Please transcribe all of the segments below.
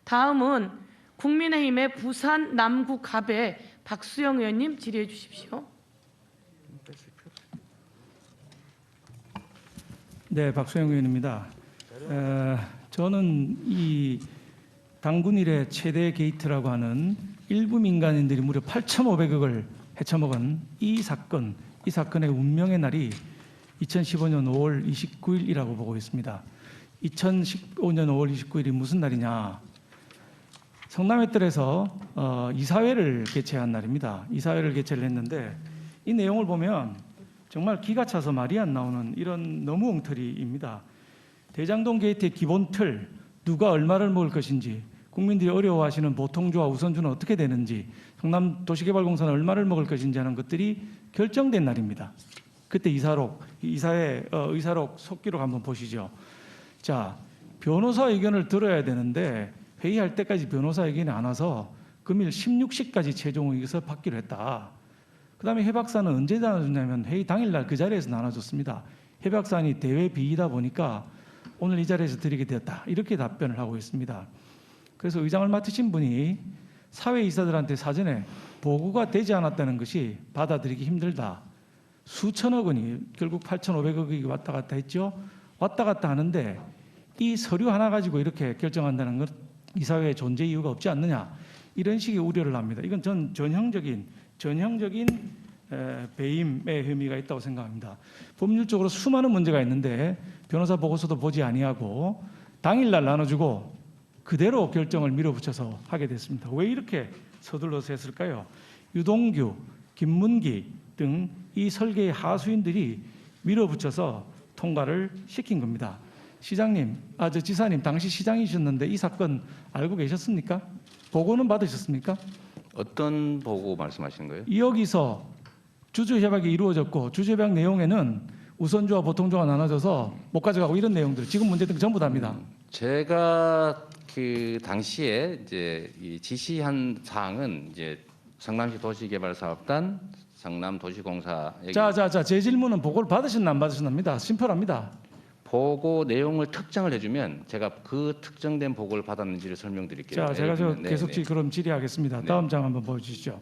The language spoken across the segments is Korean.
다음은 국민의힘의 부산 남구 갑의 박수영 의원님 질의해 주십시오. 네, 박수영 의원입니다. 저는 이 당군 이래 최대 게이트라고 하는 일부 민간인들이 무려 8,500억을 헤쳐먹은 이 사건의 운명의 날이 2015년 5월 29일이라고 보고 있습니다. 2015년 5월 29일이 무슨 날이냐? 성남의뜰에서 이사회를 개최한 날입니다. 이사회를 개최를 했는데 이 내용을 보면 정말 기가 차서 말이 안 나오는 이런 너무 엉터리입니다. 대장동 게이트의 기본 틀, 누가 얼마를 먹을 것인지, 국민들이 어려워하시는 보통주와 우선주는 어떻게 되는지, 성남 도시개발공사는 얼마를 먹을 것인지 하는 것들이 결정된 날입니다. 그때 이사회 의사록 속기록 한번 보시죠. 자, 변호사 의견을 들어야 되는데 회의할 때까지 변호사 의견이 안 와서 금일 16시까지 최종 의견서 받기로 했다. 그 다음에 해박사는 언제 나눠줬냐면 회의 당일날 그 자리에서 나눠줬습니다. 해박사안이 대외 비이다 보니까 오늘 이 자리에서 드리게 되었다. 이렇게 답변을 하고 있습니다. 그래서 의장을 맡으신 분이 사회이사들한테 사전에 보고가 되지 않았다는 것이 받아들이기 힘들다. 수천억 원이 결국 8,500억이 왔다 갔다 했죠. 왔다 갔다 하는데 이 서류 하나 가지고 이렇게 결정한다는 것 이사회의 존재 이유가 없지 않느냐. 이런 식의 우려를 합니다. 이건 전 전형적인 배임의 혐의가 있다고 생각합니다. 법률적으로 수많은 문제가 있는데 변호사 보고서도 보지 아니하고 당일날 나눠주고 그대로 결정을 밀어붙여서 하게 됐습니다. 왜 이렇게 서둘러서 했을까요? 유동규, 김문기 등 이 설계의 하수인들이 밀어붙여서 통과를 시킨 겁니다. 지사님 당시 시장이셨는데 이 사건 알고 계셨습니까? 보고는 받으셨습니까? 어떤 보고 말씀하시는 거예요? 여기서 주주협약이 이루어졌고 주주협약 내용에는 우선주와 보통주가 나눠져서 못 가져가고 이런 내용들 지금 문제된 거 전부 다입니다. 제가 그 당시에 이제 이 지시한 사항은 이제 성남시 도시개발사업단 성남도시공사 제 질문은 보고를 받으셨나 안 받으셨납니다. 심플합니다. 보고 내용을 특정을 해주면 제가 그 특정된 보고를 받았는지를 설명드릴게요. 자, 제가 계속 네. 그럼 질의하겠습니다. 네. 다음 장 한번 보여주시죠.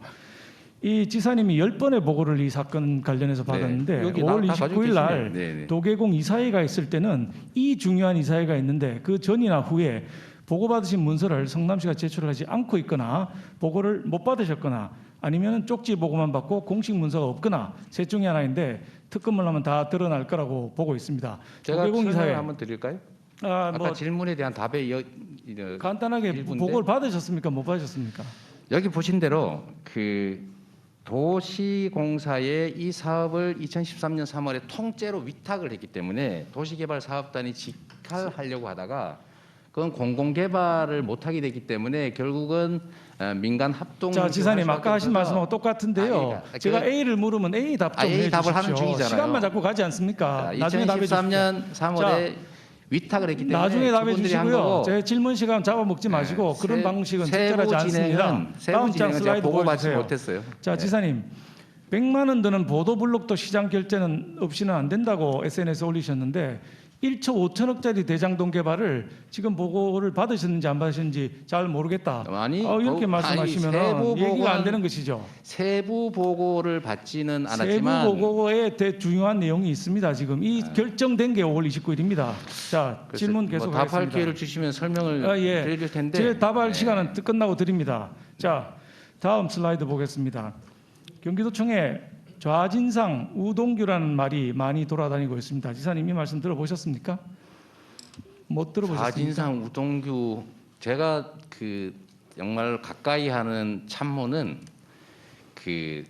이 지사님이 10번의 보고를 이 사건 관련해서 받았는데 여기 5월 다 가지고 29일 날 계시네요. 도계공 이사회가 있을 때는 이 중요한 이사회가 있는데 그 전이나 후에 보고받으신 문서를 성남시가 제출을 하지 않고 있거나 보고를 못 받으셨거나 아니면 쪽지 보고만 받고 공식 문서가 없거나 셋 중에 하나인데 특검을 하면 다 드러날 거라고 보고 있습니다. 제가 도계공 설명을 이사회 한번 드릴까요? 뭐 아까 질문에 대한 답에 간단하게 일부인데. 보고를 받으셨습니까? 못 받으셨습니까? 여기 보신 대로 그 도시공사에 이 사업을 2013년 3월에 통째로 위탁을 했기 때문에 도시개발사업단이 직할하려고 하다가 그건 공공개발을 못하게 됐기 때문에 결국은 민간 합동. 자, 지사님 아까 하신 말씀하고 똑같은데요. 제가 A를 물으면 A 답 좀 A 답을 하는 해주십시오. 중이잖아요. 시간만 자꾸 가지 않습니까? 자, 나중에 답해 주십시오. 2013년 3월에 위탁을 했기 때문에 나중에 답해 그분들이 한 주시고요. 거고. 제 질문 시간 잡아먹지 마시고 그런 방식은 적절하지 않습니다. 세부 다음 장 진행은 제가 슬라이드 보고받지 보여주세요. 못했어요. 자, 지사님 100만 원 드는 보도블록도 시장 결제는 없이는 안 된다고 SNS에 올리셨는데 1조 5천억짜리 대장동 개발을 지금 보고를 받으셨는지 안 받으셨는지 잘 모르겠다. 아니, 이렇게 말씀하시면 얘기가 안 되는 것이죠. 세부 보고를 받지는 않았지만 세부 보고에 중요한 내용이 있습니다. 지금 이 결정된 게 5월 29일입니다. 자, 질문 계속 답할 하겠습니다. 기회를 주시면 설명을 드릴 텐데 제 답할 시간은 끝나고 드립니다. 자, 다음 슬라이드 보겠습니다. 경기도청에 좌진상 우동규라는 말이 많이 돌아다니고 있습니다. 지사님 이 말씀 들어보셨습니까? 못 들어보셨습니까? 좌진상 우동규 제가 그 정말 가까이 하는 참모는 그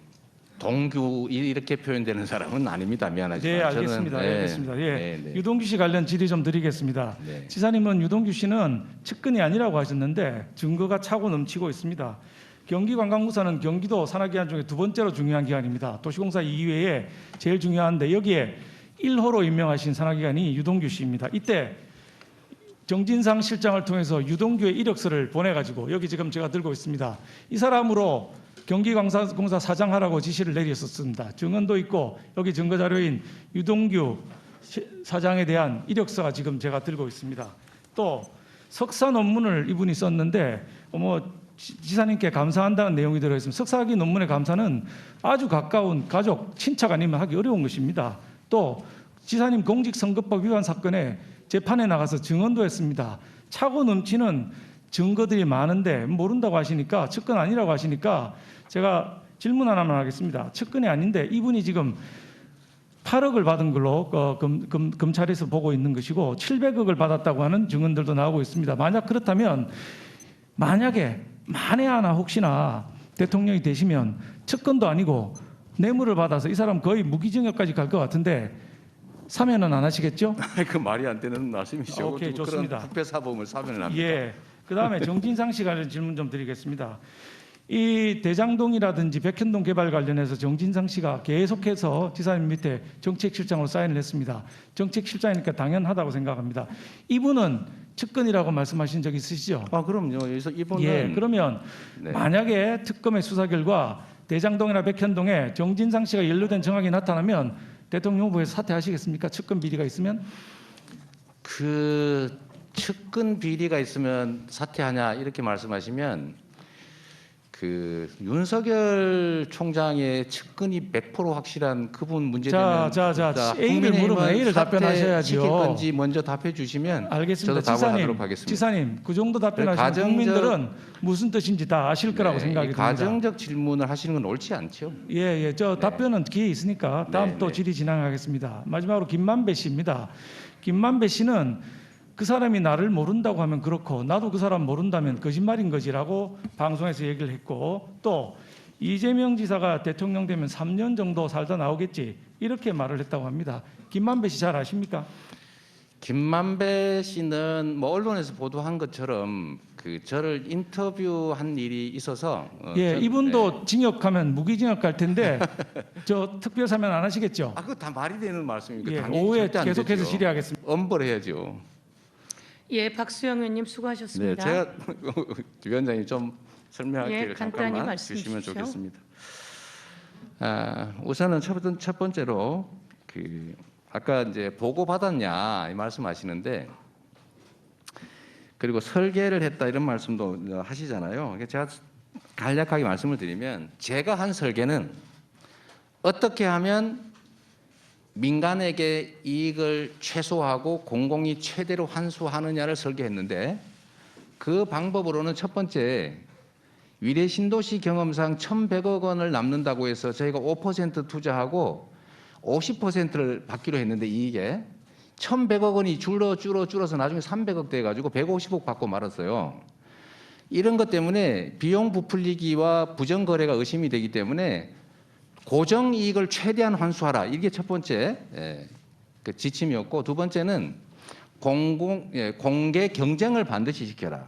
동규 이렇게 표현되는 사람은 아닙니다. 미안하지만. 네, 알겠습니다. 저는, 알겠습니다. 예. 네. 유동규 씨 관련 질의 좀 드리겠습니다. 네. 지사님은 유동규 씨는 측근이 아니라고 하셨는데 증거가 차고 넘치고 있습니다. 경기관광부사는 경기도 산하기관 중에 두 번째로 중요한 기관입니다. 도시공사 이외에 제일 중요한데 여기에 1호로 임명하신 산하기관이 유동규 씨입니다. 이때 정진상 실장을 통해서 유동규의 이력서를 보내가지고 여기 지금 제가 들고 있습니다. 이 사람으로 경기공사 사장하라고 지시를 내렸었습니다. 증언도 있고 여기 증거자료인 유동규 사장에 대한 이력서가 지금 제가 들고 있습니다. 또 석사 논문을 이분이 썼는데 지사님께 감사한다는 내용이 들어있습니다. 석사학위 논문의 감사는 아주 가까운 가족, 친척 아니면 하기 어려운 것입니다. 또 지사님 공직선거법 위반 사건에 재판에 나가서 증언도 했습니다. 차고 넘치는 증거들이 많은데 모른다고 하시니까, 측근 아니라고 하시니까 제가 질문 하나만 하겠습니다. 측근이 아닌데 이분이 지금 8억을 받은 걸로 검찰에서 보고 있는 것이고 700억을 받았다고 하는 증언들도 나오고 있습니다. 만약 그렇다면, 만약에 만에 하나 혹시나 대통령이 되시면 측근도 아니고 뇌물을 받아서 이 사람 거의 무기징역까지 갈 것 같은데 사면은 안 하시겠죠? 그 말이 안 되는 말씀이시죠. 오케이, 좋습니다. 그런 부패사범을 사면을 합니다. 예. 그다음에 정진상 씨 관련 질문 좀 드리겠습니다. 이 대장동이라든지 백현동 개발 관련해서 정진상 씨가 계속해서 지사님 밑에 정책실장으로 사인을 했습니다. 정책실장이니까 당연하다고 생각합니다. 이분은 측근이라고 말씀하신 적 있으시죠? 그럼요. 그래서 이번은 예. 그러면 네. 만약에 특검의 수사 결과 대장동이나 백현동에 정진상 씨가 연루된 정황이 나타나면 대통령 후보에서 사퇴하시겠습니까? 측근 비리가 있으면? 그 측근 비리가 있으면 사퇴하냐 이렇게 말씀하시면 그 윤석열 총장의 측근이 100% 확실한 그분 문제되면 A를 물으면 A를 답변하셔야죠. 시킬 건지 먼저 답해 주시면 알겠습니다. 저도 답을 하도록 하겠습니다. 지사님, 그 정도 답변하시면 국민들은 무슨 뜻인지 다 아실 거라고 생각이 듭니다. 가정적 질문을 하시는 건 옳지 않죠. 예. 저 답변은 기회 있으니까 다음 또 질의 진행하겠습니다. 마지막으로 김만배 씨입니다. 김만배 씨는 그 사람이 나를 모른다고 하면 그렇고 나도 그 사람 모른다면 거짓말인 거지라고 방송에서 얘기를 했고, 또 이재명 지사가 대통령 되면 3년 정도 살다 나오겠지 이렇게 말을 했다고 합니다. 김만배 씨 잘 아십니까? 김만배 씨는 뭐 언론에서 보도한 것처럼 그 저를 인터뷰한 일이 있어서 이분도 징역하면 무기징역 갈 텐데 저 특별사면 안 하시겠죠? 그거 다 말이 되는 말씀입니까? 예, 당연히 오후에 절대 안 계속해서 되죠. 질의하겠습니다. 엄벌해야죠. 예, 박수영 의원님 네, 수고하셨습니다. 제가 위원장님 좀 설명할 예, 기회를 간단히 잠깐만 말씀 주시면 주십시오. 좋겠습니다. 우선은 첫 번째로 그 아까 이제 보고 받았냐 이 말씀하시는데, 그리고 설계를 했다 이런 말씀도 하시잖아요. 제가 간략하게 말씀을 드리면 제가 한 설계는 어떻게 하면 민간에게 이익을 최소화하고 공공이 최대로 환수하느냐를 설계했는데, 그 방법으로는 첫 번째, 위례 신도시 경험상 1,100억 원을 남는다고 해서 저희가 5% 투자하고 50%를 받기로 했는데 이익에 1,100억 원이 줄어서 나중에 300억 돼가지고 150억 받고 말았어요. 이런 것 때문에 비용 부풀리기와 부정거래가 의심이 되기 때문에 고정 이익을 최대한 환수하라. 이게 첫 번째 그 지침이었고, 두 번째는 공개 경쟁을 반드시 시켜라.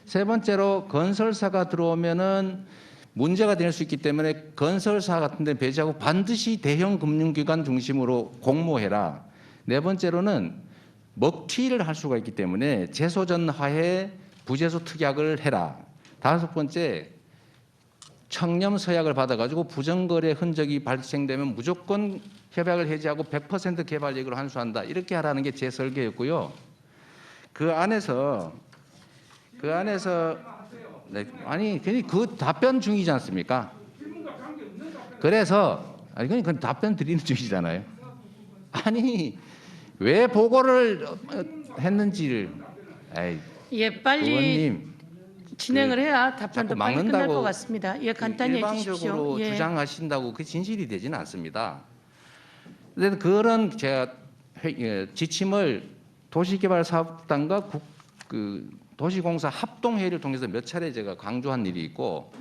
세 번째로 건설사가 들어오면은 문제가 될 수 있기 때문에 건설사 같은 데 배제하고 반드시 대형 금융기관 중심으로 공모해라. 네 번째로는 먹튀를 할 수가 있기 때문에 재소전화해 부재소 특약을 해라. 다섯 번째, 청렴 서약을 받아가지고 부정거래 흔적이 발생되면 무조건 협약을 해지하고 100% 개발이익을 환수한다. 이렇게 하라는 게 제 설계였고요. 그 안에서 네, 아니 그 답변 중이지 않습니까? 그래서 그건 답변 드리는 중이잖아요. 아니 왜 보고를 했는지를 예, 빨리 의원님 진행을 해야 답변도 자꾸 빨리 끝날 막는다고 것 같습니다. 예, 간단히 해주십시오. 일방적으로 예. 주장하신다고 그 진실이 되지는 않습니다. 그런데 그런 제가 지침을 도시개발사업단과 도시공사 합동회의를 통해서 몇 차례 제가 강조한 일이 있고,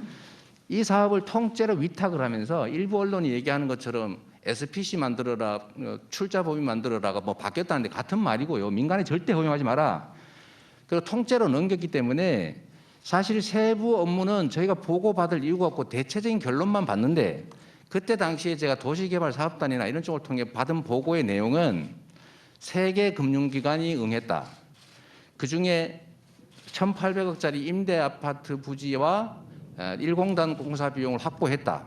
이 사업을 통째로 위탁을 하면서 일부 언론이 얘기하는 것처럼 SPC 만들어라, 출자법인 만들어라가 뭐 바뀌었다는데 같은 말이고요. 민간에 절대 허용하지 마라. 그리고 통째로 넘겼기 때문에 사실 세부 업무는 저희가 보고받을 이유가 없고 대체적인 결론만 받는데, 그때 당시에 제가 도시개발사업단이나 이런 쪽을 통해 받은 보고의 내용은 3개 금융기관이 응했다. 그중에 1,800억짜리 임대 아파트 부지와 1공단 공사 비용을 확보했다.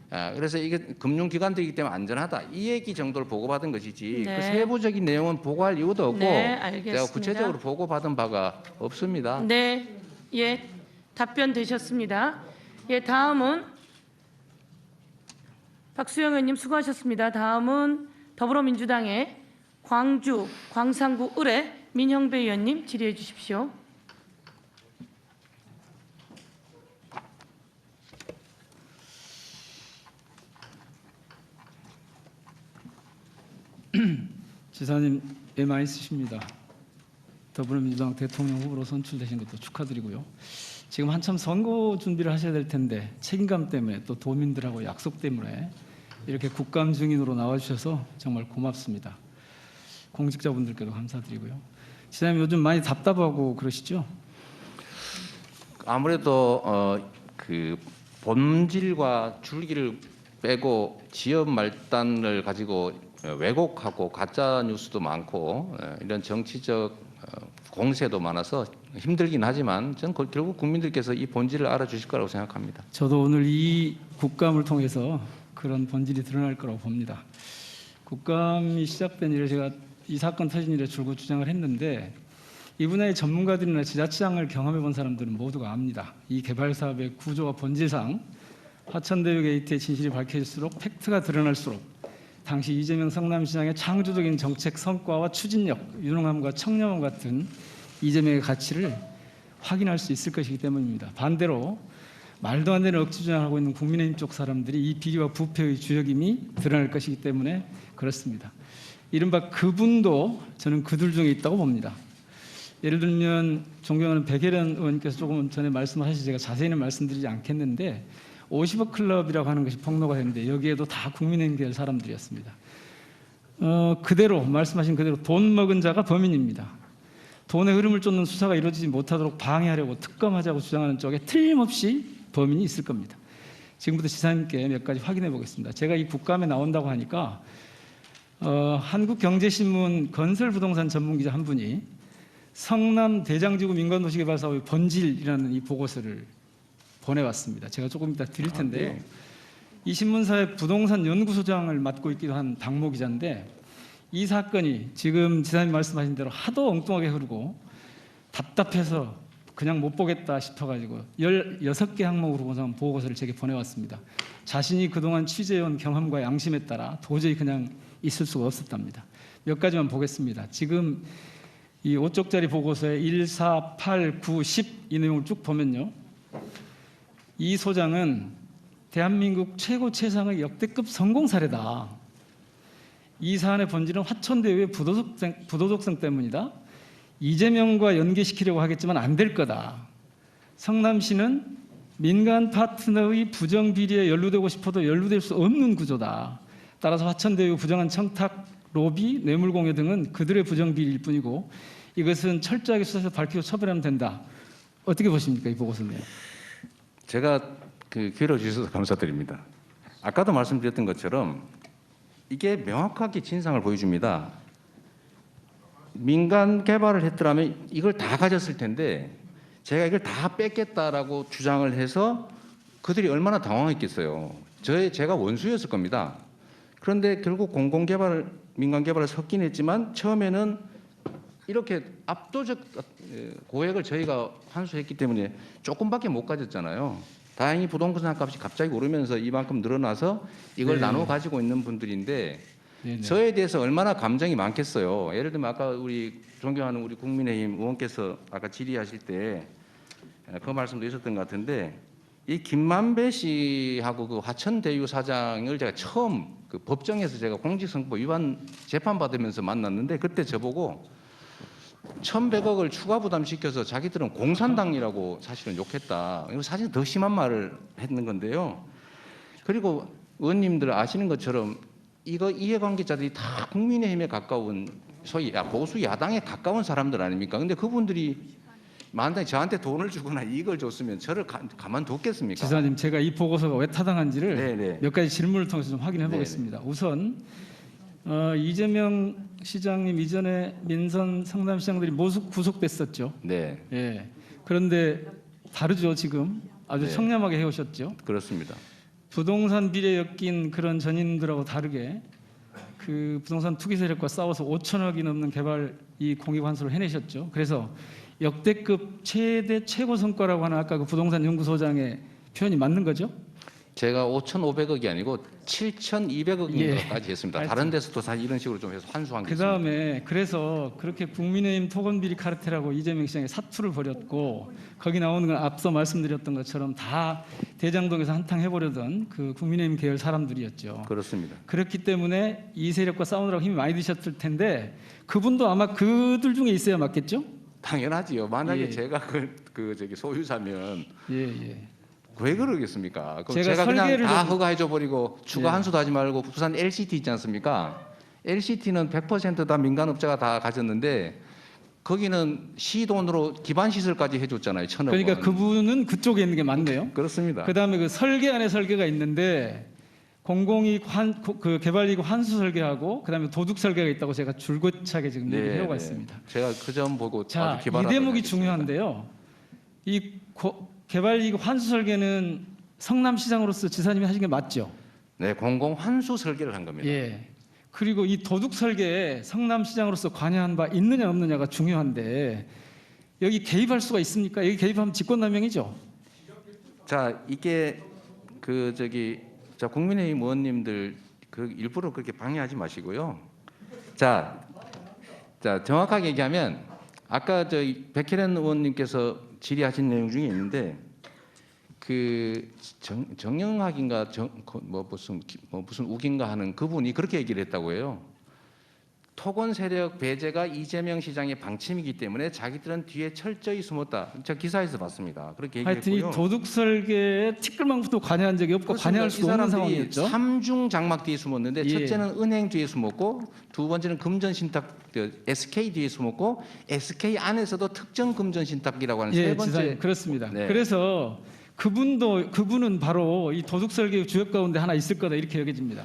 그래서 이게 금융기관들이기 때문에 안전하다 이 얘기 정도를 보고받은 것이지 네. 그 세부적인 내용은 보고할 이유도 없고 네, 알겠습니다. 제가 구체적으로 보고받은 바가 없습니다. 네, 예, 답변 되셨습니다. 예, 다음은 박수영 의원님 수고하셨습니다. 다음은 더불어민주당의 광주 광산구 을의 민형배 의원님 질의해 주십시오. 지사님 애 많이 쓰십니다. 더불어민주당 대통령 후보로 선출되신 것도 축하드리고요. 지금 한참 선거 준비를 하셔야 될 텐데 책임감 때문에 또 도민들하고 약속 때문에 이렇게 국감 증인으로 나와주셔서 정말 고맙습니다. 공직자분들께도 감사드리고요. 지사님 요즘 많이 답답하고 그러시죠? 아무래도 그 본질과 줄기를 빼고 지역 말단을 가지고 왜곡하고 가짜 뉴스도 많고 이런 정치적 공세도 많아서 힘들긴 하지만 저는 결국 국민들께서 이 본질을 알아주실 거라고 생각합니다. 저도 오늘 이 국감을 통해서 그런 본질이 드러날 거라고 봅니다. 국감이 시작된 이래 제가 이 사건 터진 이래 줄곧 주장을 했는데 이 분야의 전문가들이나 지자체장을 경험해 본 사람들은 모두가 압니다. 이 개발 사업의 구조와 본질상 화천대유 게이트의 진실이 밝혀질수록 팩트가 드러날수록 당시 이재명 성남시장의 창조적인 정책 성과와 추진력, 유능함과 청렴함 같은 이재명의 가치를 확인할 수 있을 것이기 때문입니다. 반대로 말도 안 되는 억지 주장하고 있는 국민의힘 쪽 사람들이 이 비리와 부패의 주역임이 드러날 것이기 때문에 그렇습니다. 이른바 그분도 저는 그들 중에 있다고 봅니다. 예를 들면 존경하는 백혜련 의원님께서 조금 전에 말씀하셔서 제가 자세히는 말씀드리지 않겠는데 50억 클럽이라고 하는 것이 폭로가 됐는데 여기에도 다 국민의힘 계열 사람들이었습니다. 그대로 말씀하신 그대로 돈 먹은 자가 범인입니다. 돈의 흐름을 쫓는 수사가 이루어지지 못하도록 방해하려고 특검하자고 주장하는 쪽에 틀림없이 범인이 있을 겁니다. 지금부터 지사님께 몇 가지 확인해 보겠습니다. 제가 이 국감에 나온다고 하니까 한국경제신문 건설부동산 전문기자 한 분이 성남 대장지구 민간도시개발사업의 본질이라는 이 보고서를 보내왔습니다. 제가 조금 이따 드릴 텐데요. 이 신문사의 부동산 연구소장을 맡고 있기도 한 박모 기자인데 이 사건이 지금 지사님 말씀하신 대로 하도 엉뚱하게 흐르고 답답해서 그냥 못 보겠다 싶어가지고 16개 항목으로 구성한 보고서를 제게 보내왔습니다. 자신이 그동안 취재해온 경험과 양심에 따라 도저히 그냥 있을 수가 없었답니다. 몇 가지만 보겠습니다. 지금 이 5쪽짜리 보고서에 1, 4, 8, 9, 10 이 내용을 쭉 보면요. 이 소장은 대한민국 최고 최상의 역대급 성공 사례다. 이 사안의 본질은 화천대유의 부도덕성 때문이다. 이재명과 연계시키려고 하겠지만 안 될 거다. 성남시는 민간 파트너의 부정비리에 연루되고 싶어도 연루될 수 없는 구조다. 따라서 화천대유 부정한 청탁, 로비, 뇌물공여 등은 그들의 부정비리일 뿐이고 이것은 철저하게 수사해서 밝히고 처벌하면 된다. 어떻게 보십니까? 이 보고서는. 제가 그 기회를 주셔서 감사드립니다. 아까도 말씀드렸던 것처럼 이게 명확하게 진상을 보여줍니다. 민간 개발을 했더라면 이걸 다 가졌을 텐데 제가 이걸 다 뺏겠다라고 주장을 해서 그들이 얼마나 당황했겠어요. 제가 원수였을 겁니다. 그런데 결국 공공개발, 민간개발을 섞긴 했지만 처음에는 이렇게 압도적 고액을 저희가 환수했기 때문에 조금밖에 못 가졌잖아요. 다행히 부동산 값이 갑자기 오르면서 이만큼 늘어나서 이걸 네. 나눠 가지고 있는 분들인데 네네. 저에 대해서 얼마나 감정이 많겠어요. 예를 들면 아까 우리 존경하는 우리 국민의힘 의원께서 아까 질의하실 때 그 말씀도 있었던 것 같은데 이 김만배 씨하고 그 화천대유 사장을 제가 처음 그 법정에서 제가 공직선거 위반 재판 받으면서 만났는데 그때 저보고 1,100억을 추가 부담시켜서 자기들은 공산당이라고 사실은 욕했다. 이거 사실 더 심한 말을 했는 건데요. 그리고 의원님들 아시는 것처럼 이거 이해관계자들이 다 국민의힘에 가까운 소위 보수 야당에 가까운 사람들 아닙니까? 근데 그분들이 만약에 저한테 돈을 주거나 이익을 줬으면 저를 가만뒀겠습니까? 지사님, 제가 이 보고서가 왜 타당한지를 네네. 몇 가지 질문을 통해서 좀 확인해 보겠습니다. 우선 이재명 시장님 이전에 민선 성남시장들이 모두 구속됐었죠. 네, 예. 그런데 다르죠 지금 아주 네. 청렴하게 해오셨죠. 그렇습니다. 부동산 비리에 엮인 그런 전인들하고 다르게 그 부동산 투기 세력과 싸워서 5천억이 넘는 개발 이 공익 환수를 해내셨죠. 그래서 역대급 최대 최고 성과라고 하는 아까 그 부동산 연구소장의 표현이 맞는 거죠? 제가 5,500억이 아니고 7,200억인가까지 했습니다. 하여튼. 다른 데서도 사실 이런 식으로 좀 해서 환수한 게 그 있습니다. 다음에 그래서 그렇게 국민의힘 토건비리 카르텔하고 이재명 시장이 사투를 벌였고 거기 나오는 건 앞서 말씀드렸던 것처럼 다 대장동에서 한탕 해보려던 그 국민의힘 계열 사람들이었죠. 그렇습니다. 그렇기 때문에 이 세력과 싸우느라고 힘이 많이 드셨을 텐데 그분도 아마 그들 중에 있어야 맞겠죠? 당연하지요. 만약에 예. 제가 저기 소유자면 예. 왜 그러겠습니까? 그럼 제가 제가 그냥 설계를 다 좀- 허가해줘 버리고 추가 예. 환수도 하지 말고 부산 LCT 있지 않습니까? LCT는 100%다 민간업자가 다 가졌는데 거기는 시 돈으로 기반 시설까지 해줬잖아요. 1,000억 원. 그러니까 그분은 그쪽에 있는 게 맞네요. 그렇습니다. 그다음에 그 설계 안에 설계가 있는데 공공이익 그 개발이익 환수 설계하고 그다음에 도둑 설계가 있다고 제가 줄곧차게 지금 얘기를 해오고 있습니다. 제가 그 점 보고 자, 아주 이 기발하다고 대목이 생각했습니다. 중요한데요. 개발이익 환수 설계는 성남시장으로서 지사님이 하신 게 맞죠? 네, 공공 환수 설계를 한 겁니다. 예. 그리고 이 도둑 설계에 성남시장으로서 관여한 바 있느냐 없느냐가 중요한데 여기 개입할 수가 있습니까? 여기 개입하면 직권남용이죠. 자, 이게 자 국민의힘 의원님들 일부러 그렇게 방해하지 마시고요. 자 정확하게 얘기하면 아까 백혜련 의원님께서 질의하신 내용 중에 있는데 그 정영학인가 무슨 우긴가 하는 그분이 그렇게 얘기를 했다고 해요. 토건 세력 배제가 이재명 시장의 방침이기 때문에 자기들은 뒤에 철저히 숨었다. 제가 기사에서 봤습니다. 그렇게 하여튼 이 얘기했고요. 도둑 설계에 티끌만큼도 관여한 적이 없고 관여할 수도 없는 상황이었죠. 3중 장막 뒤에 숨었는데 예. 첫째는 은행 뒤에 숨었고 두 번째는 금전신탁 SK 뒤에 숨었고 SK 안에서도 특정 금전신탁이라고 하는 세 예, 번째. 지사님 그렇습니다. 네. 그래서 그분은 바로 이 도둑 설계 주역 가운데 하나 있을 거다 이렇게 여겨집니다.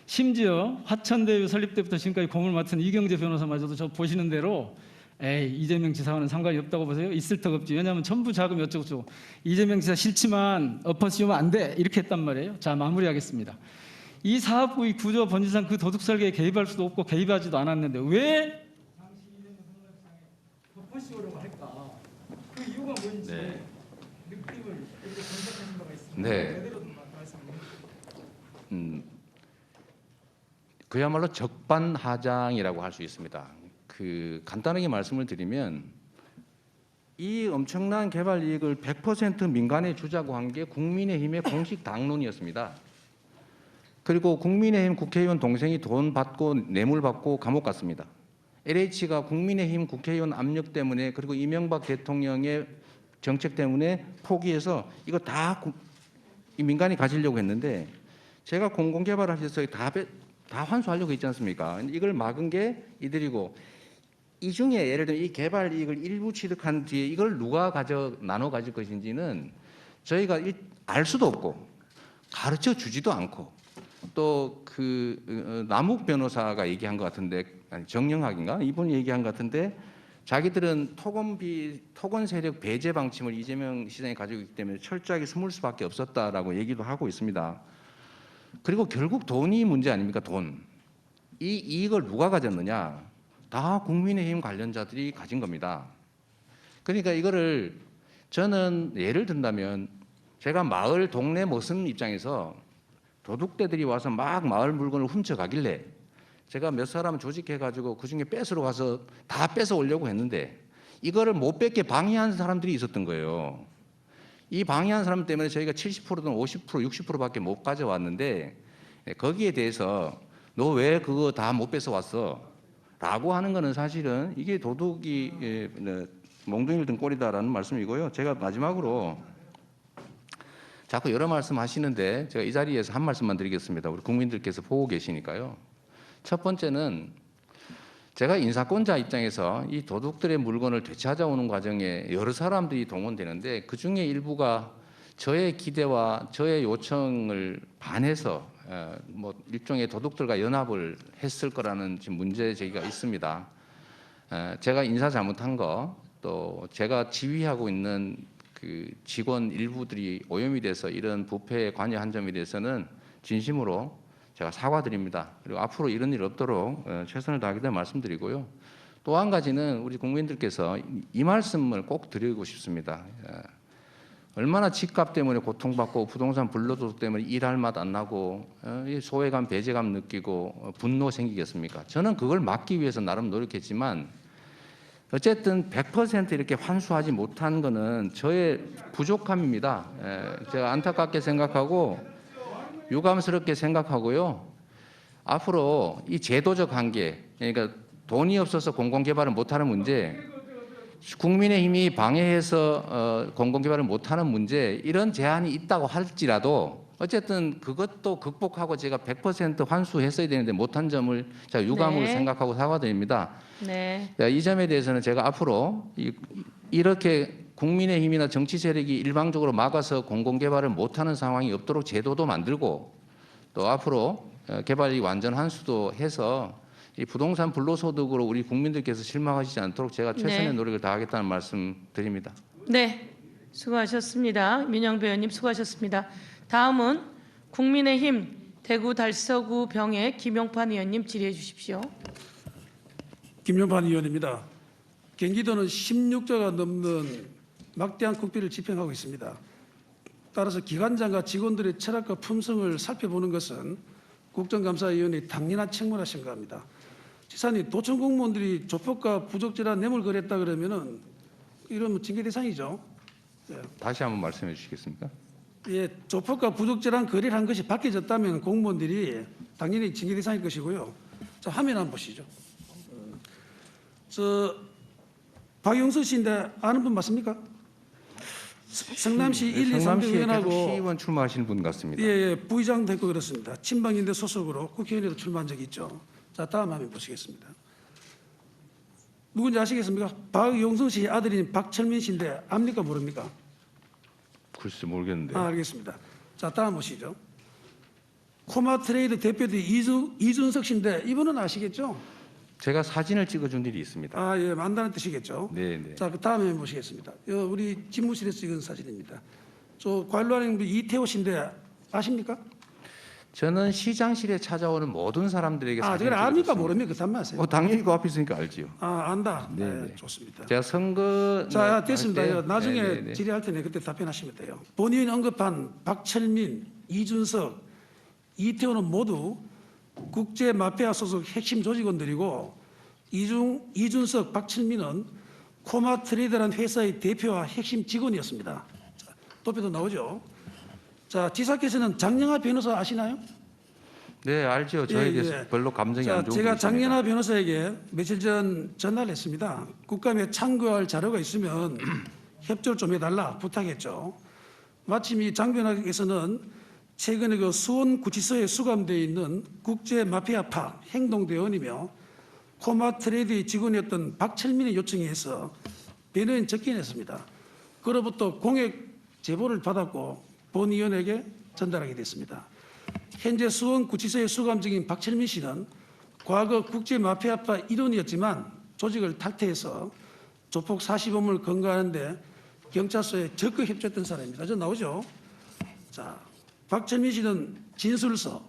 심지어 화천대유 설립 때부터 지금까지 공을 맡은 이경재 변호사마저도 저 보시는 대로 에이 이재명 지사와는 상관이 없다고 보세요. 있을 턱 없지. 왜냐하면 전부 자금 어쩌고저쩌고 이재명 지사 싫지만 엎어 씌우면 안 돼 이렇게 했단 말이에요. 자 마무리하겠습니다. 이 사업부의 구조 번지상 그 도둑 설계에 개입할 수도 없고 개입하지도 않았는데 왜 당시 이재명 성남시장에 엎어 씌우려고 할까? 그 이유가 뭔지 네. 느낌을 이렇게 분석하신 바가 있습니다. 네. 제대로 말씀해 주세요. 그야말로 적반하장이라고 할 수 있습니다. 간단하게 말씀을 드리면 이 엄청난 개발 이익을 100% 민간에 주자고 한 게 국민의힘의 공식 당론이었습니다. 그리고 국민의힘 국회의원 동생이 돈 받고 뇌물 받고 감옥 갔습니다. LH가 국민의힘 국회의원 압력 때문에 그리고 이명박 대통령의 정책 때문에 포기해서 이거 다 민간이 가지려고 했는데 제가 공공개발을 하셔서 다 환수하려고 했지 않습니까? 이걸 막은 게 이들이고 이 중에 예를 들면 이 개발 이익을 일부 취득한 뒤에 이걸 누가 나눠 가질 것인지는 저희가 알 수도 없고 가르쳐 주지도 않고 또 남욱 변호사가 얘기한 것 같은데 아니 정영학인가 이분이 얘기한 것 같은데 자기들은 토건 세력 배제 방침을 이재명 시장이 가지고 있기 때문에 철저하게 숨을 수밖에 없었다라고 얘기도 하고 있습니다. 그리고 결국 돈이 문제 아닙니까? 돈. 이 이익을 누가 가졌느냐? 다 국민의힘 관련자들이 가진 겁니다. 그러니까 이거를 저는 예를 든다면 제가 마을 동네 머슴 입장에서 도둑대들이 와서 막 마을 물건을 훔쳐가길래 제가 몇 사람 조직해가지고 그중에 뺏으러 가서 다 뺏어 오려고 했는데 이거를 못 뺏게 방해한 사람들이 있었던 거예요. 이 방해한 사람 때문에 저희가 70%든 50%, 60%밖에 못 가져왔는데 거기에 대해서 너 왜 그거 다 못 뺏어 왔어? 라고 하는 거는 사실은 이게 도둑이 몽둥이를 든 꼴이다라는 말씀이고요. 제가 마지막으로 자꾸 여러 말씀 하시는데 제가 이 자리에서 한 말씀만 드리겠습니다. 우리 국민들께서 보고 계시니까요. 첫 번째는 제가 인사권자 입장에서 이 도둑들의 물건을 되찾아오는 과정에 여러 사람들이 동원되는데 그중에 일부가 저의 기대와 저의 요청을 반해서 일종의 도둑들과 연합을 했을 거라는 지금 문제 제기가 있습니다. 제가 인사 잘못한 거 또 제가 지휘하고 있는 그 직원 일부들이 오염이 돼서 이런 부패에 관여한 점에 대해서는 진심으로 제가 사과드립니다. 그리고 앞으로 이런 일 없도록 최선을 다하겠다는 말씀드리고요. 또 한 가지는 우리 국민들께서 이 말씀을 꼭 드리고 싶습니다. 얼마나 집값 때문에 고통받고 부동산 불로소득 때문에 일할 맛 안 나고 소외감, 배제감 느끼고 분노 생기겠습니까? 저는 그걸 막기 위해서 나름 노력했지만 어쨌든 100% 이렇게 환수하지 못한 거는 저의 부족함입니다. 제가 안타깝게 생각하고 유감스럽게 생각하고요. 앞으로 이 제도적 한계, 그러니까 돈이 없어서 공공개발을 못하는 문제, 국민의힘이 방해해서 공공개발을 못하는 문제, 이런 제한이 있다고 할지라도 어쨌든 그것도 극복하고 제가 100% 환수했어야 되는데 못한 점을 제가 유감으로 네. 생각하고 사과드립니다. 네. 이 점에 대해서는 제가 앞으로 이렇게 국민의힘이나 정치 세력이 일방적으로 막아서 공공개발을 못하는 상황이 없도록 제도도 만들고 또 앞으로 개발이 완전 환수도 해서 이 부동산 불로소득으로 우리 국민들께서 실망하시지 않도록 제가 최선의 네. 노력을 다하겠다는 말씀 드립니다. 네, 수고하셨습니다. 민영배 의원님 수고하셨습니다. 다음은 국민의힘 대구 달서구 병의 김용판 의원님 질의해 주십시오. 김용판 의원입니다. 경기도는 16조가 넘는 막대한 국비를 집행하고 있습니다. 따라서 기관장과 직원들의 철학과 품성을 살펴보는 것은 국정감사위원회의 당연한 책무라 생각합니다. 지사님, 도청 공무원들이 조폭과 부적절한 뇌물 거래했다 그러면은 이러면 징계 대상이죠. 다시 한번 말씀해 주시겠습니까? 예, 조폭과 부적절한 거래를 한 것이 밝혀졌다면 공무원들이 당연히 징계 대상일 것이고요. 자, 화면 한번 보시죠. 박용수 씨인데 아는 분 맞습니까? 성남시 1, 2, 3대 성남시에 의원하고 계속 시의원 출마하시는 분 같습니다. 예, 부의장도 했고 그렇습니다. 친박인대 소속으로 국회의원에도 출마한 적이 있죠. 자, 다음 화면 보시겠습니다. 누군지 아시겠습니까? 박용수 씨 아들인 박철민 씨인데 압니까 모릅니까? 글쎄 모르겠는데. 알겠습니다. 자, 다음 보시죠. 코마 트레이드 대표도 이준석 씨인데 이분은 아시겠죠? 제가 사진을 찍어준 일이 있습니다. 아, 예, 만다는 뜻이겠죠. 네. 자, 그 다음에 보시겠습니다. 우리 집무실에서 찍은 사진입니다. 저 관로하는 이태호 씨인데 아십니까? 저는 시장실에 찾아오는 모든 사람들에게 아, 사진을 저걸 압니까 찍어줬습니다. 모릅니까? 그딴말하세요. 당연히 그 앞에 있으니까 알지요. 아, 안다. 네. 네, 좋습니다. 제가 선거 자, 됐습니다. 나중에 네. 질의할 테니 그때 답변하시면 돼요. 본인이 언급한 박철민, 이준석, 이태호는 모두 국제 마피아 소속 핵심 조직원들이고 이준석, 박철민은 코마 트레이더라는 회사의 대표와 핵심 직원이었습니다. 자, 도표도 나오죠. 자, 지사께서는 장영하 변호사 아시나요? 네, 알죠. 저에 예, 대해서 예. 별로 감정이 자, 안 좋은 제가 분이십니다. 장연하 변호사에게 며칠 전 전화를 했습니다. 국감에 참고할 자료가 있으면 협조를 좀 해달라 부탁했죠. 마침 이 장 변호사께서는 최근에 그 수원구치소에 수감되어 있는 국제 마피아파 행동대원이며 코마 트레이드의 직원이었던 박철민의 요청에 의해서 변호인 접견했습니다. 그로부터 공익 제보를 받았고 본 의원에게 전달하게 됐습니다. 현재 수원구치소에 수감 중인 박철민 씨는 과거 국제 마피아파 일원이었지만 조직을 탈퇴해서 조폭 사시범을 검거하는데 경찰서에 적극 협조했던 사람입니다. 저 나오죠? 자, 박철민 씨는 진술서,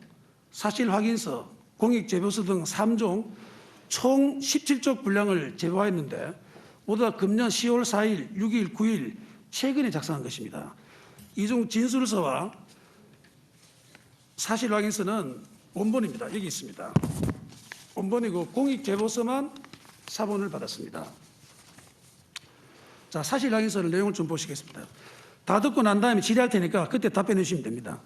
사실 확인서, 공익 제보서 등 3종 총 17쪽 분량을 제보했는데 모두 다 금년 10월 4일, 6일, 9일 최근에 작성한 것입니다. 이 중 진술서와 사실 확인서는 원본입니다. 여기 있습니다. 원본이고 공익 제보서만 사본을 받았습니다. 자, 사실 확인서를 내용을 좀 보시겠습니다. 다 듣고 난 다음에 질의할 테니까 그때 답변해 주시면 됩니다.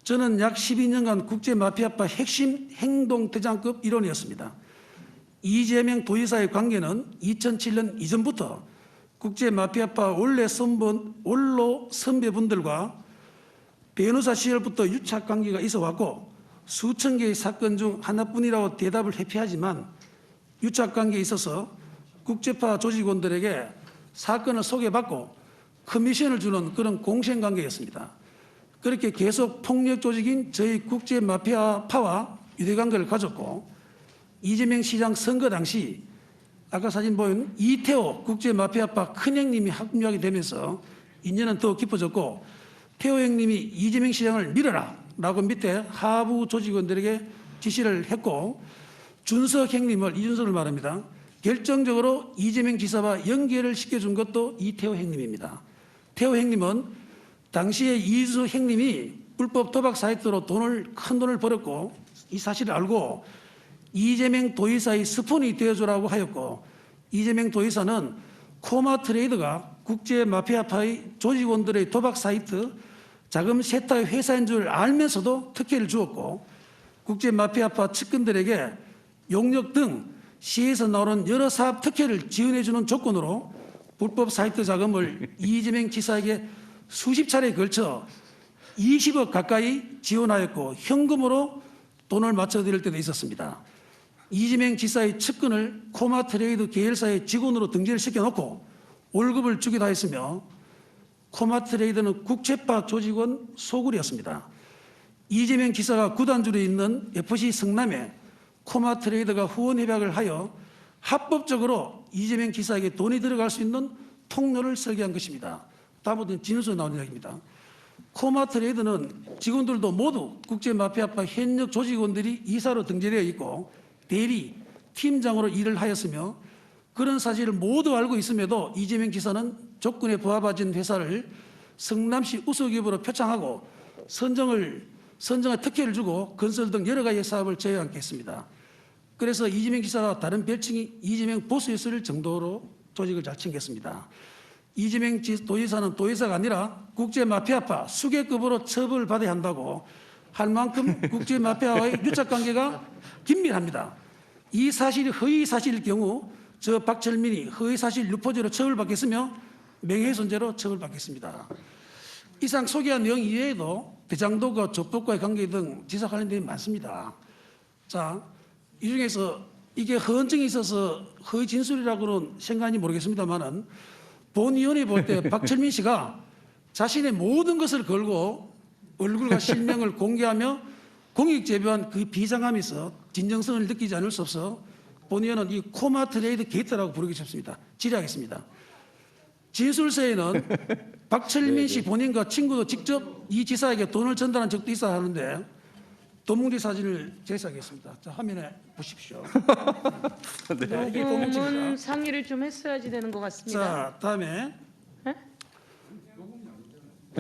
저는 약 12년간 국제 마피아파 핵심 행동대장급 일원이었습니다. 이재명 도지사의 관계는 2007년 이전부터 국제 마피아파 원로 선배분들과 변호사 시절부터 유착 관계가 있어 왔고 수천 개의 사건 중 하나뿐이라고 대답을 회피하지만 유착 관계에 있어서 국제파 조직원들에게 사건을 소개받고 커미션을 주는 그런 공생 관계였습니다. 그렇게 계속 폭력 조직인 저희 국제 마피아파와 유대 관계를 가졌고 이재명 시장 선거 당시 아까 사진 보인 이태호 국제마피아파 큰형님이 합류하게 되면서 인연은 더 깊어졌고 태호 형님이 이재명 시장을 밀어라 라고 밑에 하부 조직원들에게 지시를 했고 준석 형님을 이준석을 말합니다. 결정적으로 이재명 지사와 연결을 시켜준 것도 이태호 형님입니다. 태호 형님은 당시에 이준석 형님이 불법 도박 사이트로 큰 돈을 벌었고 이 사실을 알고 이재명 도의사의 스폰이 되어주라고 하였고 이재명 도의사는 코마 트레이드가 국제 마피아파의 조직원들의 도박 사이트 자금 세탁 회사인 줄 알면서도 특혜를 주었고 국제 마피아파 측근들에게 용역 등 시에서 나오는 여러 사업 특혜를 지원해주는 조건으로 불법 사이트 자금을 이재명 지사에게 수십 차례에 걸쳐 20억 가까이 지원하였고 현금으로 돈을 맞춰드릴 때도 있었습니다. 이재명 지사의 측근을 코마 트레이드 계열사의 직원으로 등재를 시켜놓고 월급을 주기도 했으며 코마 트레이드는 국제파 조직원 소굴이었습니다. 이재명 지사가 구단주로 있는 FC 성남에 코마 트레이드가 후원 협약을 하여 합법적으로 이재명 지사에게 돈이 들어갈 수 있는 통로를 설계한 것입니다. 다음부터는 진술서에 나온 이야기입니다. 코마 트레이드는 직원들도 모두 국제마피아파 현역 조직원들이 이사로 등재되어 있고 대리, 팀장으로 일을 하였으며 그런 사실을 모두 알고 있음에도 이재명 지사는 조건에 부합하진 회사를 성남시 우수기업으로 표창하고 선정의 특혜를 주고 건설 등 여러 가지 사업을 제어하게 했습니다. 그래서 이재명 지사가 다른 별칭이 이재명 보스였을 정도로 조직을 잘 챙겼습니다. 이재명 도의사는 도의사가 아니라 국제마피아파 수계급으로 처벌받아야 한다고 할 만큼 국제마피아와의 유착관계가 긴밀합니다. 이 사실이 허위 사실일 경우 저 박철민이 허위사실 유포죄로 처벌받겠으며 명예훼손죄로 처벌받겠습니다. 이상 소개한 내용 이외에도 대장동과 조폭과의 관계 등 지사 관련 내용이 많습니다. 자, 이 중에서 이게 허언증이 있어서 허위 진술이라고는 생각하는지 모르겠습니다만은 본위원회 볼 때 박철민 씨가 자신의 모든 것을 걸고 얼굴과 실명을 공개하며 공익 제보한 그 비장함에서 진정성을 느끼지 않을 수 없어 본위원은 이 코마 트레이드 게이트라고 부르기 쉽습니다. 질의하겠습니다. 진술서에는 박철민 씨 본인과 친구도 직접 이 지사에게 돈을 전달한 적도 있어 하는데 도뭉리 사진을 제시하겠습니다. 자, 화면에 보십시오. 네. 이게 녹음은 도뭉치입니다. 상의를 좀 했어야지 되는 것 같습니다. 자, 다음에 네,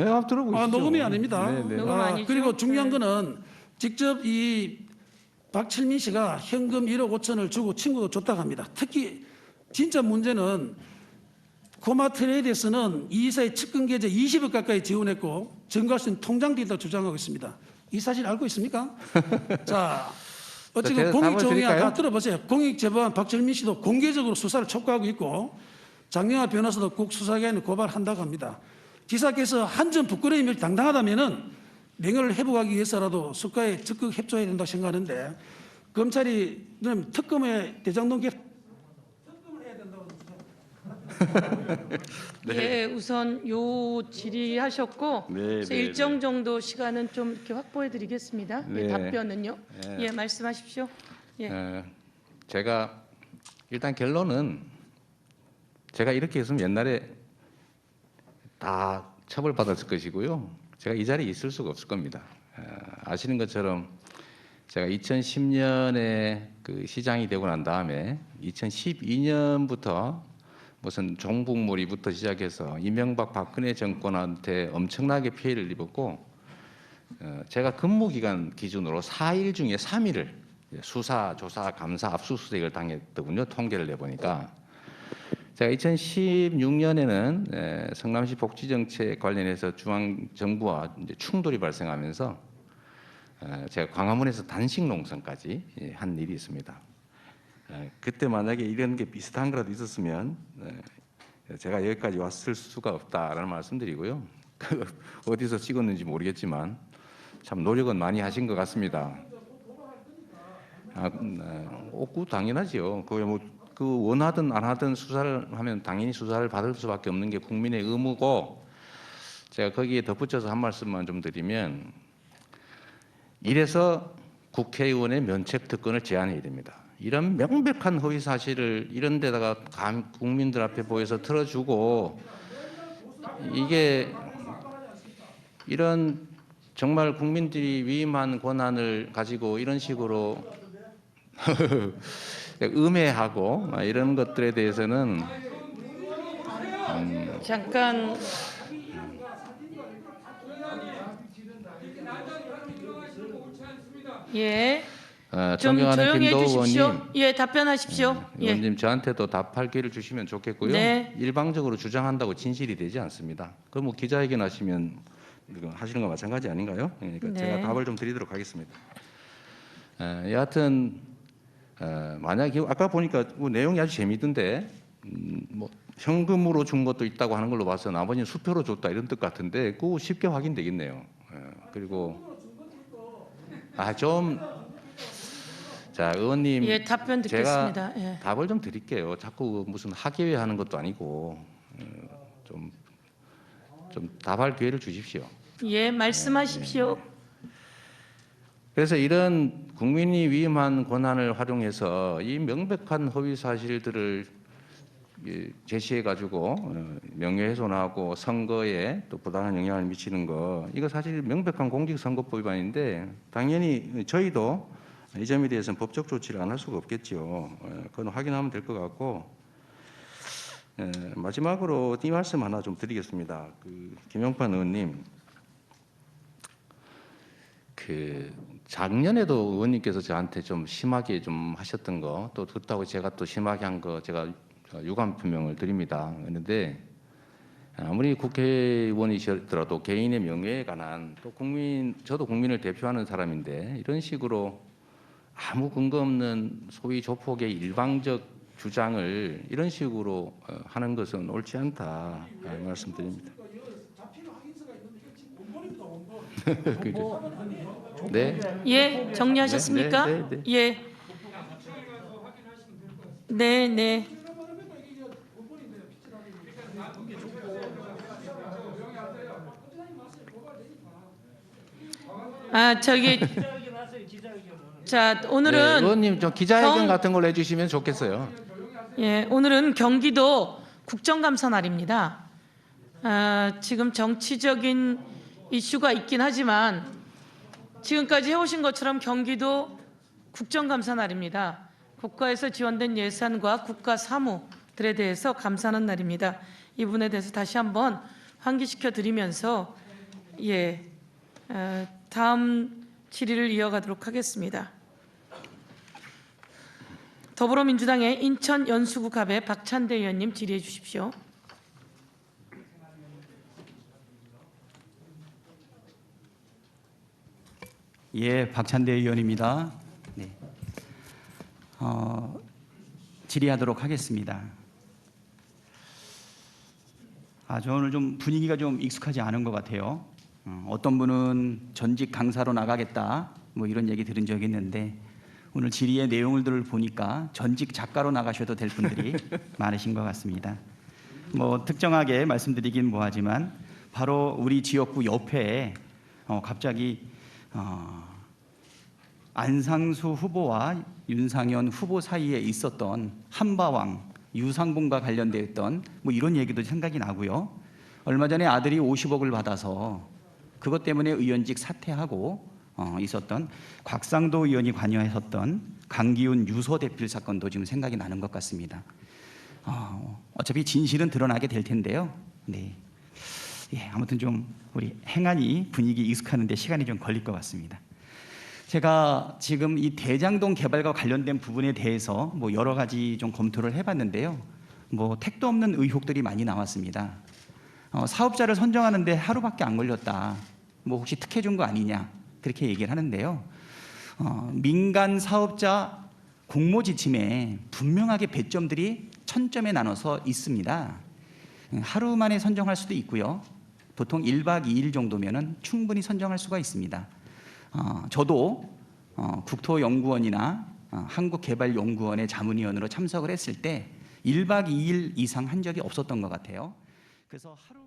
한번 들어보시죠. 녹음이 아닙니다. 네, 네. 녹음 아니죠? 그리고 중요한 네. 거는 직접 이 박철민 씨가 현금 1억 5천을 주고 친구도 줬다고 합니다. 특히 진짜 문제는 코마 트레이드에서는 이 이사의 측근 계좌 20억 가까이 지원했고 증거할 수 있는 통장도 있다고 주장하고 있습니다. 이 사실 알고 있습니까? 자, 어쨌든 제가 답을 공익조항이 드릴까요? 다 들어보세요. 공익제보한 박철민 씨도 공개적으로 수사를 촉구하고 있고 장영하 변호사도 국 수사기관에 고발한다고 합니다. 지사께서 한 점 부끄러움이 당당하다면은 명예를 회복하기 위해서라도 수가에 적극 협조해야 된다고 생각하는데 검찰이 그럼 특검에 대장동 개 특검을 해야 된다고 예, 우선 요 질의하셨고 네, 그래서 네, 일정 정도 시간은 좀 이렇게 확보해드리겠습니다. 네. 답변은요. 네. 예, 말씀하십시오. 예. 제가 일단 결론은 제가 이렇게 했으면 옛날에 다 처벌받았을 것이고요. 제가 이 자리에 있을 수가 없을 겁니다. 아시는 것처럼 제가 2010년에 그 시장이 되고 난 다음에 2012년부터 무슨 종북몰이부터 시작해서 이명박 박근혜 정권한테 엄청나게 피해를 입었고 제가 근무기간 기준으로 4일 중에 3일을 수사, 조사, 감사, 압수수색을 당했더군요. 통계를 내보니까 제가 2016년에는 성남시 복지정책 관련해서 중앙정부와 이제 충돌이 발생하면서 제가 광화문에서 단식 농성까지 한 일이 있습니다. 그때 만약에 이런 게 비슷한 거라도 있었으면 제가 여기까지 왔을 수가 없다라는 말씀드리고요. 어디서 찍었는지 모르겠지만 참 노력은 많이 하신 것 같습니다. 당연하지요. 그게 뭐 그 원하든 안 하든 수사를 하면 당연히 수사를 받을 수밖에 없는 게 국민의 의무고 제가 거기에 덧붙여서 한 말씀만 좀 드리면 이래서 국회의원의 면책 특권을 제한해야 됩니다. 이런 명백한 허위 사실을 이런 데다가 국민들 앞에 보여서 틀어주고 이게 이런 정말 국민들이 위임한 권한을 가지고 이런 식으로 음해하고 이런 것들에 대해서는 잠깐 예. 좀 존경하는 조용히 김도우 해주십시오. 의원님, 예, 답변하십시오. 예. 의원님 저한테도 답할 기회를 주시면 좋겠고요. 네. 일방적으로 주장한다고 진실이 되지 않습니다. 그럼 뭐 기자회견 하시면 이거 하시는 거 마찬가지 아닌가요? 그러니까 네. 제가 답을 좀 드리도록 하겠습니다. 여하튼 만약에 아까 보니까 뭐 내용이 아주 재미있던데 뭐 현금으로 준 것도 있다고 하는 걸로 봐서 나머지는 수표로 줬다 이런 뜻 같은데 그거 쉽게 확인되겠네요. 그리고 자 의원님 예, 답변 듣겠습니다. 제가 예. 답을 좀 드릴게요. 자꾸 무슨 학예회 하는 것도 아니고 좀 답할 기회를 주십시오. 예, 말씀하십시오. 그래서 이런 국민이 위임한 권한을 활용해서 이 명백한 허위 사실들을 제시해 가지고 명예훼손하고 선거에 또 부당한 영향을 미치는 거 이거 사실 명백한 공직선거법 위반인데 당연히 저희도 이 점에 대해서는 법적 조치를 안 할 수가 없겠죠. 그건 확인하면 될 것 같고 마지막으로 이 말씀 하나 좀 드리겠습니다. 김용판 의원님, 작년에도 의원님께서 저한테 좀 심하게 좀 하셨던 거 또 듣다고 제가 또 심하게 한 거 제가 유감 표명을 드립니다. 그런데 아무리 국회의원이시더라도 개인의 명예에 관한 또 저도 국민을 대표하는 사람인데 이런 식으로 아무 근거 없는 소위 조폭의 일방적 주장을 이런 식으로 하는 것은 옳지 않다 말씀드립니다. 네. 예, 정리하셨습니까? 네, 네, 네. 예. 네, 네. 자, 네, 오늘은 의원님 좀 기자회견 경- 같은 걸 해주시면 좋겠어요. 예, 오늘은 경기도 국정감사 날입니다. 지금 정치적인 이슈가 있긴 하지만 지금까지 해오신 것처럼 경기도 국정감사 날입니다. 국가에서 지원된 예산과 국가 사무들에 대해서 감사하는 날입니다. 이 부분에 대해서 다시 한번 환기시켜 드리면서 다음 질의를 이어가도록 하겠습니다. 더불어민주당의 인천 연수구 갑의 박찬대 의원님 질의해 주십시오. 예, 박찬대 의원입니다. 네. 질의하도록 하겠습니다. 저 오늘 좀 분위기가 좀 익숙하지 않은 것 같아요. 어떤 분은 전직 강사로 나가겠다 뭐 이런 얘기 들은 적이 있는데 오늘 질의의 내용을 보니까 전직 작가로 나가셔도 될 분들이 많으신 것 같습니다. 뭐 특정하게 말씀드리긴 뭐하지만 바로 우리 지역구 옆에 갑자기 안상수 후보와 윤상현 후보 사이에 있었던 한바왕 유상봉과 관련되었던 뭐 이런 얘기도 생각이 나고요. 얼마 전에 아들이 50억을 받아서 그것 때문에 의원직 사퇴하고 있었던 곽상도 의원이 관여했었던 강기훈 유서 대필 사건도 지금 생각이 나는 것 같습니다. 어차피 진실은 드러나게 될 텐데요. 네. 예, 아무튼 좀 우리 행안위 분위기 익숙하는데 시간이 좀 걸릴 것 같습니다. 제가 지금 이 대장동 개발과 관련된 부분에 대해서 뭐 여러 가지 좀 검토를 해봤는데요. 뭐 택도 없는 의혹들이 많이 나왔습니다. 사업자를 선정하는데 하루밖에 안 걸렸다. 뭐 혹시 특혜 준 거 아니냐 그렇게 얘기를 하는데요. 민간 사업자 공모 지침에 분명하게 배점들이 1000점에 나눠서 있습니다. 하루 만에 선정할 수도 있고요. 보통 1박 2일 정도면은 충분히 선정할 수가 있습니다. 저도 국토연구원이나 한국개발연구원의 자문위원으로 참석을 했을 때 1박 2일 이상 한 적이 없었던 것 같아요. 그래서 하루